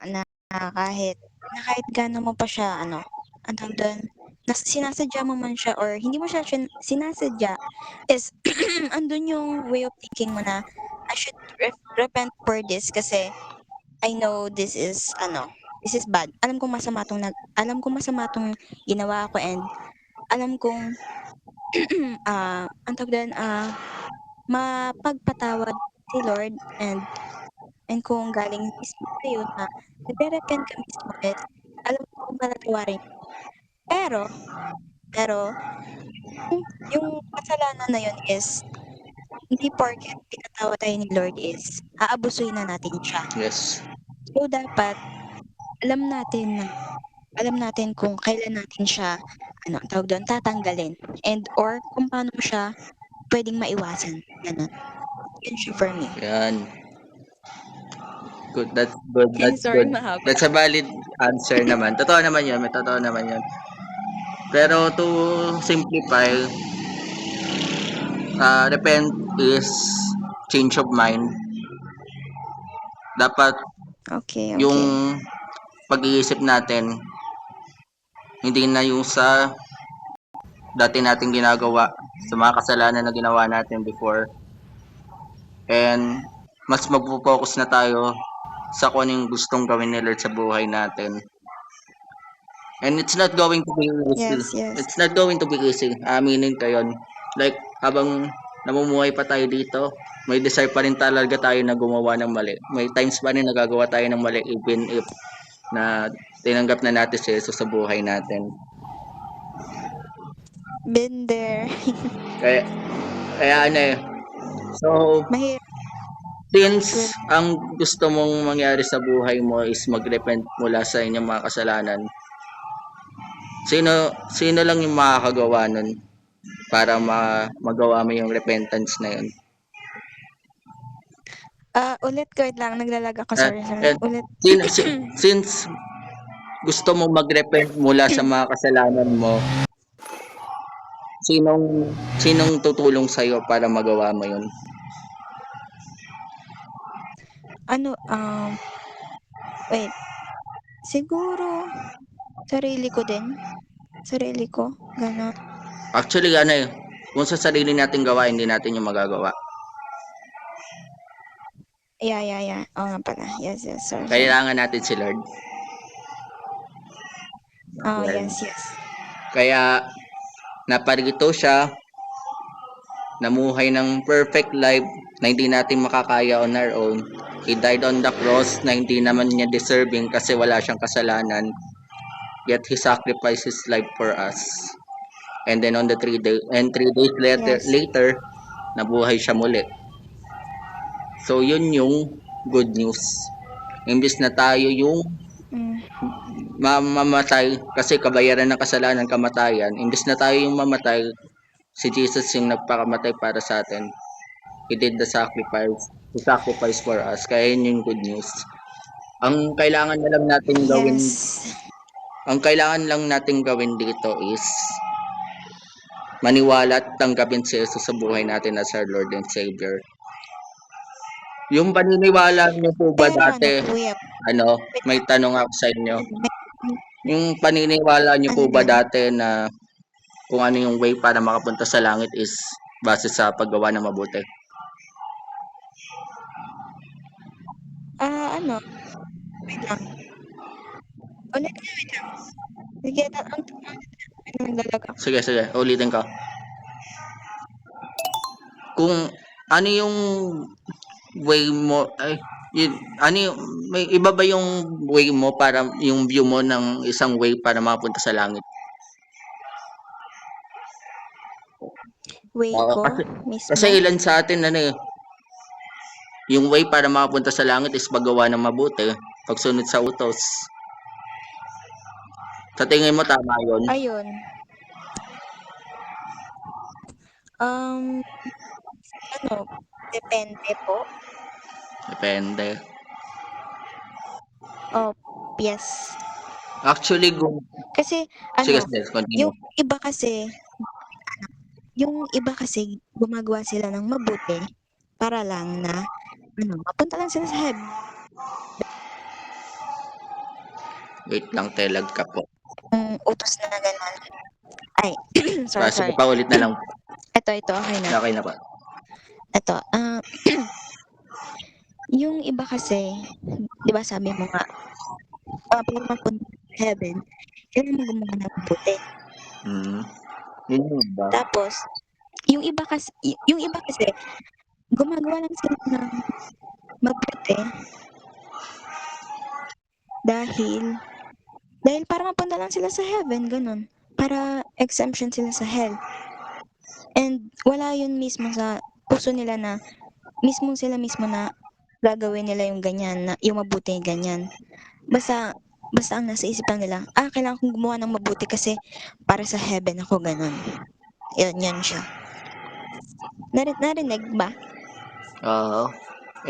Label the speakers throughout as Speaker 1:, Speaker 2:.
Speaker 1: na kahit gaano mo pa siya ano, anong tawag dun, sinasadya mo man siya or hindi mo siya sinasadya is andun yung way of thinking mo na, "I should repent for this kasi I know this is bad. Alam kong masama 'tong ginawa ko and alam kong, anong tawag dun, mapagpatawad si Lord and kung galing mismo sa'yo na nagre-repent ka mismo is alam kong patatawarin mo. Pero pero yung kasalanan na yun is hindi porket pinatawad tayo ni Lord is aabusuhin na natin siya.
Speaker 2: Yes.
Speaker 1: So, dapat alam natin na alam natin kung kailan natin siya ano, ang tawag dun, tatanggalin and or kung paano mo siya puwedeng maiwasan, gano'n. Yun siya for me.
Speaker 2: Yan. Good. That's good. That's
Speaker 1: Sorry,
Speaker 2: good.
Speaker 1: mahaba.
Speaker 2: That's a valid answer naman. Totoo naman yun. May totoo naman yun. Pero to simplify, repent is change of mind. Dapat
Speaker 1: Okay,
Speaker 2: yung
Speaker 1: okay.
Speaker 2: pag-iisip natin, hindi na yung sa dati nating ginagawa, sa mga kasalanan na ginawa natin before. And mas magpo-focus na tayo sa kung ano yung gustong gawin ni Lord sa buhay natin. And it's not going to be easy.
Speaker 1: Yes, yes.
Speaker 2: It's not going to be easy. Aminin ko yun. Like, habang namumuhay pa tayo dito, may desire pa rin talaga tayo na gumawa ng mali. May times pa rin nagagawa tayo ng mali even if na tinanggap na natin si Jesus sa buhay natin.
Speaker 1: Been there.
Speaker 2: Kaya ano eh. So,
Speaker 1: Mahirap.
Speaker 2: since ang gusto mong mangyari sa buhay mo is mag-repent mula sa inyong mga kasalanan, sino lang yung makakagawa nun para magawa mo yung repentance na yun?
Speaker 1: Ulit ko, wait lang, naglalag ako, sorry.
Speaker 2: And
Speaker 1: Ulit.
Speaker 2: since gusto mo mag-repent mula sa mga kasalanan mo, sinong tutulong sa'yo para magawa mo yun?
Speaker 1: Wait. Siguro, sarili ko din. Sarili ko, gano'n.
Speaker 2: Actually, ano eh, kung sa sarili natin gawa, hindi natin yung magagawa.
Speaker 1: Yeah. Oo nga pala. Yes, sorry.
Speaker 2: Kailangan natin si Lord.
Speaker 1: Oh,
Speaker 2: Yan.
Speaker 1: yes.
Speaker 2: Kaya, naparito siya, namuhay ng perfect life na hindi natin makakaya on our own. He died on the cross na hindi naman niya deserving kasi wala siyang kasalanan. Yet He sacrificed His life for us. And then on the 3 days later, nabuhay siya muli. So, yun yung good news. Imbis na tayo yung mamatay kasi kabayaran ng kasalanan, kamatayan. Imbis na tayo yung mamatay, si Jesus yung nagpakamatay para sa atin. He did the sacrifice. He sacrificed for us. Kaya yun yung good news. Ang kailangan na lang natin gawin, ang kailangan lang natin gawin dito is maniwala at tanggapin si Jesus sa buhay natin as our Lord and Savior. Yung paniniwala niyo po ba dati, may tanong ako sa inyo. Yung paniniwala niyo po ba dati na kung ano yung way para makapunta sa langit is base sa paggawa ng mabuti?
Speaker 1: Wait lang. Ulit lang. Sige, naglalag ako.
Speaker 2: Sige, ulitin ko. Kung ano yung way mo, may iba ba yung way mo para yung view mo ng isang way para makapunta sa langit?
Speaker 1: Way ko mismo?
Speaker 2: Kasi ilan sa atin yung way para makapunta sa langit is paggawa ng mabuti, pagsunod sa utos. Sa tingin mo tama yun?
Speaker 1: Ayun. Depende po.
Speaker 2: Depende.
Speaker 1: Oh, yes.
Speaker 2: Actually,
Speaker 1: kasi
Speaker 2: continue.
Speaker 1: yung iba kasi gumagawa sila ng mabuti para lang na mapunta lang sila sa heaven.
Speaker 2: Wait lang, telag ka po.
Speaker 1: Utos na gano'n. Ay, sorry,
Speaker 2: Sige
Speaker 1: sorry.
Speaker 2: pa, ulit na lang.
Speaker 1: Ito, okay na.
Speaker 2: Okay na po.
Speaker 1: Ito, yung iba kasi, 'di ba sabi mo nga, para mapunta sa heaven, kailangan mo gumawa ng mabuti.
Speaker 2: Hmm. Yun yung iba.
Speaker 1: Tapos, yung iba kasi, gumagawa lang sila ng mabuti dahil para mapunta lang sila sa heaven, gano'n. Para exemption sila sa hell. And wala yun mismo sa puso nila na sila mismo na gagawin nila yung ganyan, na yung mabuti ganyan. Basta ang nasa isip lang nila, kailangan kong gumawa ng mabuti kasi para sa heaven ako, gano'n. Yun siya. Narinig ba?
Speaker 2: Oo.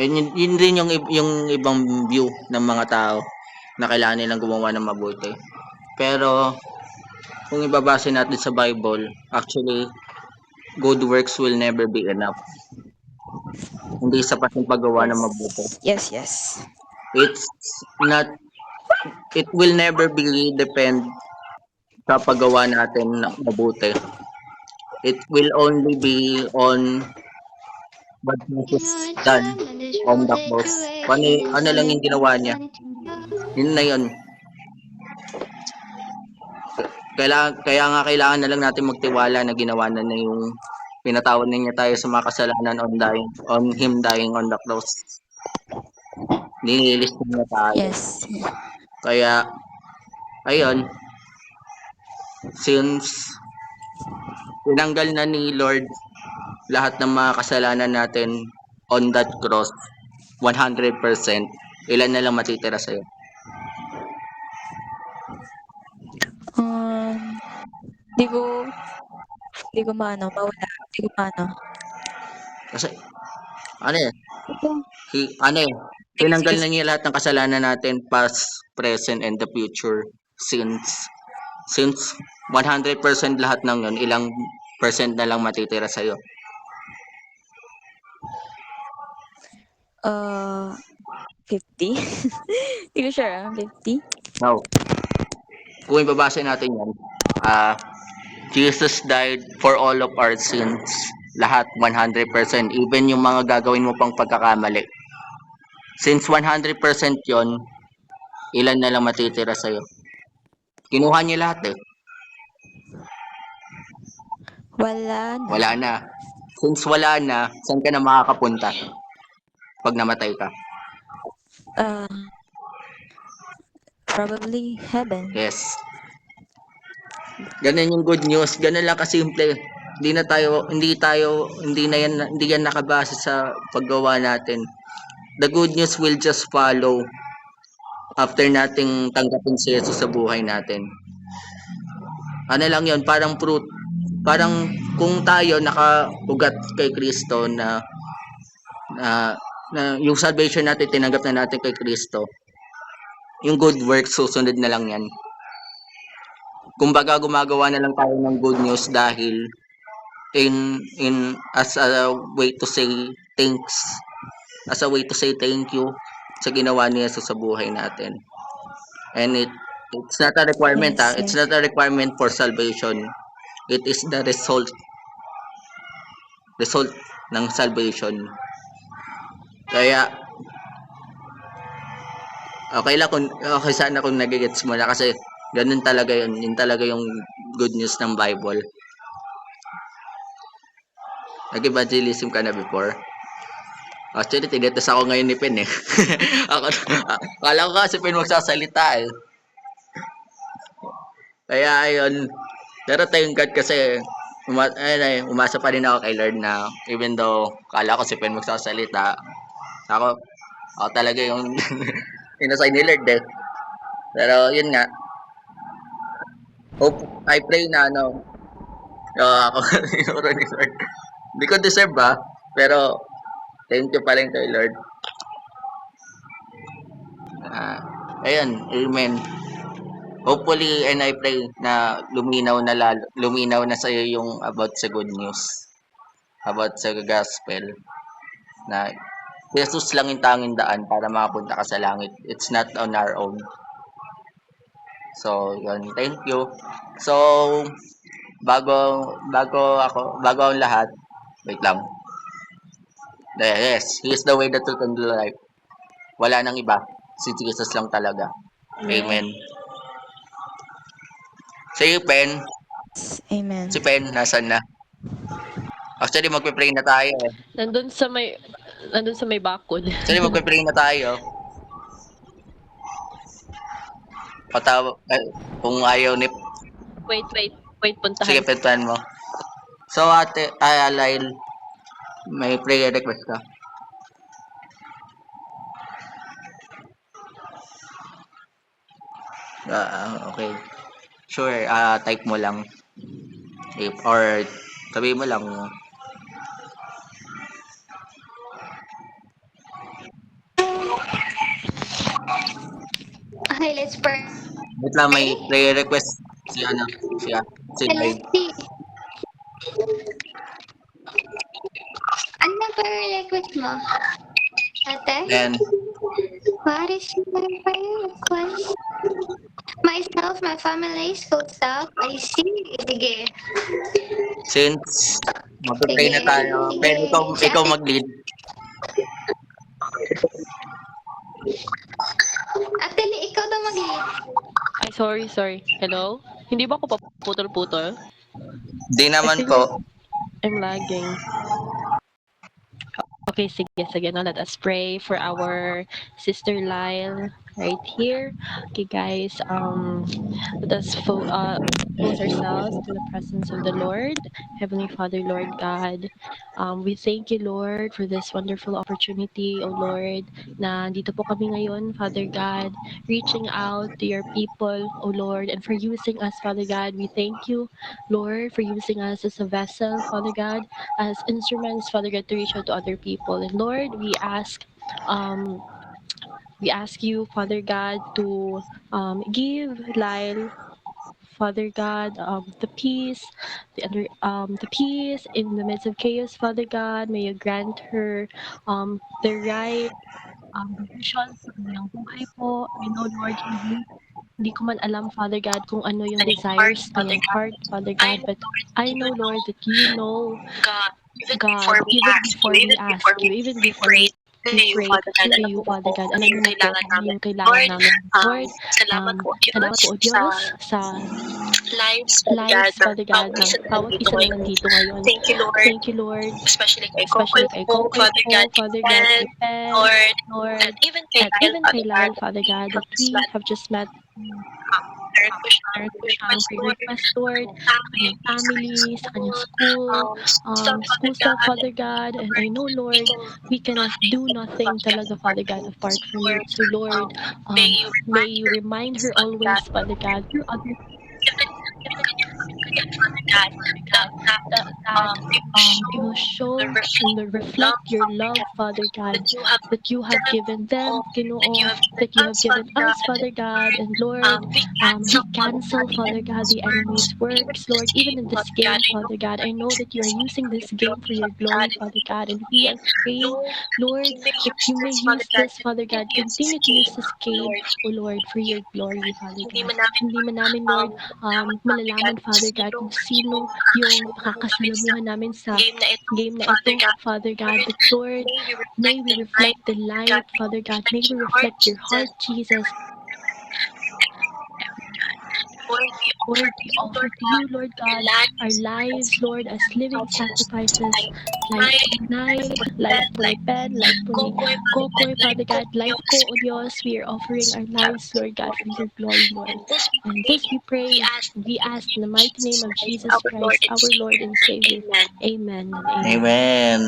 Speaker 2: Yun rin yung ibang view ng mga tao na kailangan nilang gumawa ng mabuti. Pero kung ibabase natin sa Bible, actually, good works will never be enough. Hindi sapat yung paggawa ng mabuti.
Speaker 1: Yes.
Speaker 2: It's not, it will never be depend sa paggawa natin ng mabuti. It will only be on what Jesus done on the cross. Ano lang yung ginawa niya. Yun na yun. Kailangan na lang natin magtiwala na ginawa na yung pinatawad na niya tayo sa mga kasalanan on him dying on the cross. Nililis niya tayo.
Speaker 1: Yes.
Speaker 2: Kaya, ayun, since tinanggal na ni Lord lahat ng mga kasalanan natin on that cross, 100%, ilan na lang matitira sa'yo?
Speaker 1: Di ko maano, mawala. Di ko maano.
Speaker 2: Kasi, ano eh,
Speaker 1: Ito.
Speaker 2: tinanggal na niya lahat ng kasalanan natin, past, present, and the future. Since 100% lahat ng yun, ilang percent na lang matitira sa'yo?
Speaker 1: 50? Di ko sure, 50?
Speaker 2: No. Kung ibabase natin yan, Jesus died for all of our sins. Lahat, 100%. Even yung mga gagawin mo pang pagkakamali. Since 100% yon, ilan na lang matitira sa'yo? Kinuha niya lahat eh.
Speaker 1: Wala na.
Speaker 2: Wala na. Since wala na, saan ka na makakapunta pag namatay ka?
Speaker 1: Probably heaven.
Speaker 2: Yes. Ganun yung good news. Ganun lang kasimple. Hindi yan nakabase sa paggawa natin. The good news will just follow after nating tanggapin si Jesus sa buhay natin. Ano lang yun, parang fruit. Parang kung tayo nakaugat kay Kristo na yung salvation natin, tinanggap na natin kay Kristo, yung good works, susunod na lang yan. Kumbaga, gumagawa na lang tayo ng good news dahil as a way to say thanks, as a way to say thank you sa ginawa ni Jesus sa buhay natin. And it's not a requirement,
Speaker 1: Yes.
Speaker 2: It's not a requirement for salvation. It is the result ng salvation. Kaya okay sana kung nagigets mo na, kasi ganun talaga yun talaga yung good news ng Bible. Nag-evangelism ka na before? Actually, tinitas ako ngayon ni Pen eh. Akala ko kasi Pen magsasalita eh. Kaya ayun, pero thank God kasi umasa pa rin ako kay Lord na even though kala ko si Pen magsasalita, ako talaga yung inassign ni Lord eh. Pero yun nga, I pray na ako siguro ni Lord. Hindi ko deserve pero thank you pa rin kay Lord. Ayun, amen. Hopefully, and I pray na luminaw na sa iyo yung about sa good news, about sa gospel, na Jesus lang yung tanging daan para makapunta ka sa langit. It's not on our own. So, yun. Thank you. So, bago ang lahat, wait lang. Yes, He is the way, the truth, and the life. Wala nang iba. Si Jesus lang talaga.
Speaker 3: Amen.
Speaker 2: Amen. Si Pen,
Speaker 1: Amen.
Speaker 2: si Pen, nasan na? Actually, magpe-pray na tayo eh.
Speaker 3: Nandun sa may bakod.
Speaker 2: Actually, magpe-pray na tayo. Kung ayaw ni...
Speaker 3: Wait,
Speaker 2: Sige,
Speaker 3: puntahan.
Speaker 2: pentuhan mo. So, ate, Lail, may prayer request ka? Okay. Sure, type mo lang. Or sabihin mo lang.
Speaker 4: Okay, let's pray.
Speaker 2: Wait lang, may prayer request si Lail.
Speaker 4: Let's see. Ano na prayer request mo? Ate?
Speaker 2: And
Speaker 4: What is your prayer request? Myself, my family, school stuff. I see. Sige.
Speaker 2: since magpe-pray na tayo,
Speaker 4: Sige.
Speaker 2: pero ikaw
Speaker 4: Ate.
Speaker 2: mag-lead.
Speaker 4: Ate, ikaw daw mag-lead.
Speaker 3: Ay, sorry. Hello? Hindi ba ako paputol-putol?
Speaker 2: Di naman po.
Speaker 3: I'm lagging. Okay, sige. Now let us pray for our sister Lyle right here. Okay, guys. Let us close ourselves to the presence of the Lord, Heavenly Father, Lord God. We thank you, Lord, for this wonderful opportunity, O Lord, na dito po kami ngayon, Father God, reaching out to your people, O Lord, and for using us, Father God. We thank you, Lord, for using us as a vessel, Father God, as instruments, Father God, to reach out to other people. And Lord, we ask you, Father God, to give Lyle, Father God, the peace in the midst of chaos, Father God. May you grant her the right vision sa kanyang buhay po. I know, Lord, hindi ko man alam, Father God, kung ano yung desires kanyang heart, Father God, but I know, Lord, that you know, God, even before we ask you, even before we pray to you, Father God, alam mo na po kung ano yung kailangan namin. Lord, salamat po, O Diyos, sa lives, Father God, ng bawat isa na nandito ngayon. Thank you, Lord, especially kay Kokoy po, Father God, kay Pen, Lord, at even kay Lyle, Father God, that we have just met meron po siyang prayer request, Lord, sa kanyang family, sa kanyang school stuff, Father God. And I know, Lord, we can do nothing talaga, Father God, apart from you. So, Lord, may you remind her always, Father God, through other Father God, that they will show and reflect your love, Father God, that you have given them, Ginoo, that you have given us, Father God. And Lord, we cancel, Father God, the enemy's works, Lord, even in this game, Father God. I know that you are using this game for your glory, Father God, and we are praying, Lord, that you may use this, Father God, continue to use this game, O Lord, for your glory, Father God. Hindi man namin, Lord, malalaman, Father God, kung sino yung makakasalamuhan namin sa game na ito, Father God. But Lord, may we reflect the light, Father God. May we reflect your heart, Jesus. Lord, we offer to you, Lord God, our lives, Lord, as living sacrifices. Life po ni Nile, life po ni Ben, life po ni Kokoy, Father God, life ko, O Diyos, we are offering our lives, Lord God, for your glory, Lord. And this we pray, and we ask in the mighty name of Jesus Christ, our Lord and Savior. Amen and amen.
Speaker 2: Amen.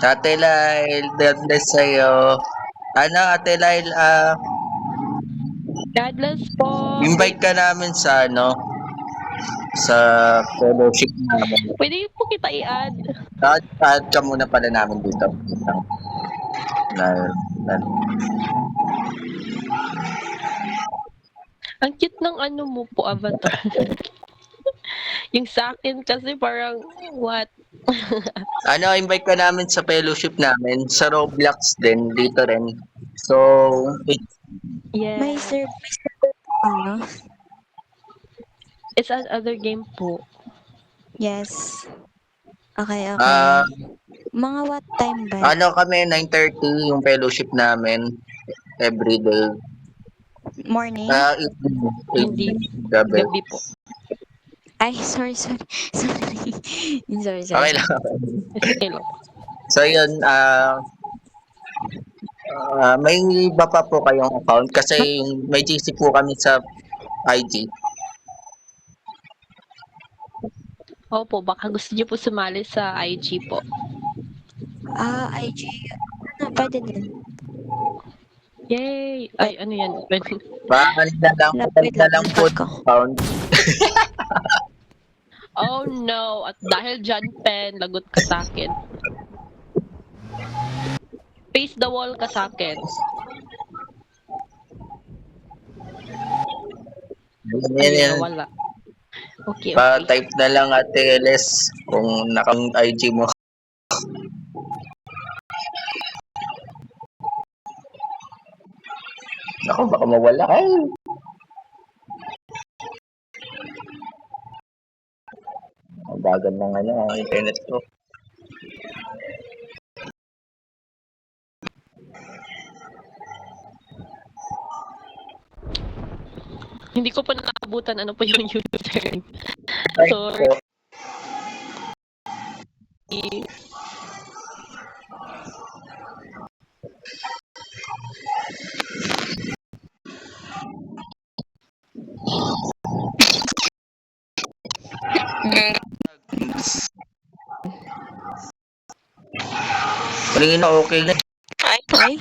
Speaker 2: Ate Lail, God bless sa'yo. Ate Lail,
Speaker 3: God bless po.
Speaker 2: invite ka namin sa sa fellowship namin.
Speaker 3: Pwede po kita i-add.
Speaker 2: Add ka muna pala namin dito. Na, na,
Speaker 3: Ang cute ng ano mo po, avatar. Yung sa akin kasi parang, what?
Speaker 2: invite ka namin sa fellowship namin. Sa Roblox din, dito rin. So,
Speaker 1: May
Speaker 3: Yes.
Speaker 1: server pa, no?
Speaker 3: It's another game po.
Speaker 1: Yes. Okay,
Speaker 2: Ah,
Speaker 1: okay. Mga what time ba?
Speaker 2: ano kami, 9:30 yung fellowship namin everyday.
Speaker 1: Morning?
Speaker 2: Evening.
Speaker 3: Hindi.
Speaker 2: Evening. Gabi.
Speaker 3: Gabi po.
Speaker 1: Ay, sorry, sorry. Sorry. Sorry, sorry,
Speaker 2: Okay lang.
Speaker 1: sorry.
Speaker 3: It's okay lang.
Speaker 2: So, yun, may iba pa po kayong account kasi yung may GC po kami sa IG.
Speaker 3: Opo, baka gusto niyo po sumali sa IG po.
Speaker 1: IG. Ano, pwede din.
Speaker 3: Yay! Ay, ano yan?
Speaker 2: Ano na lang,
Speaker 1: Wait
Speaker 2: na
Speaker 1: lang,
Speaker 2: lang po
Speaker 1: unpad ko.
Speaker 2: account.
Speaker 3: Oh no! At dahil dyan, Pen, lagot ka sa akin. Face the wall ka sa akin.
Speaker 2: Yan,
Speaker 3: Ayun,
Speaker 2: yan.
Speaker 3: nawala. Okay, okay.
Speaker 2: Pa-type na lang Ate LS kung naka-IG mo. Ako, baka mawala. Ay! Ang bagal ng ang internet ko.
Speaker 3: Hindi ko pa nakabutan ano pa yung username.
Speaker 2: Ay,
Speaker 3: Sorry.
Speaker 2: po. Kanina okay na.
Speaker 1: Okay.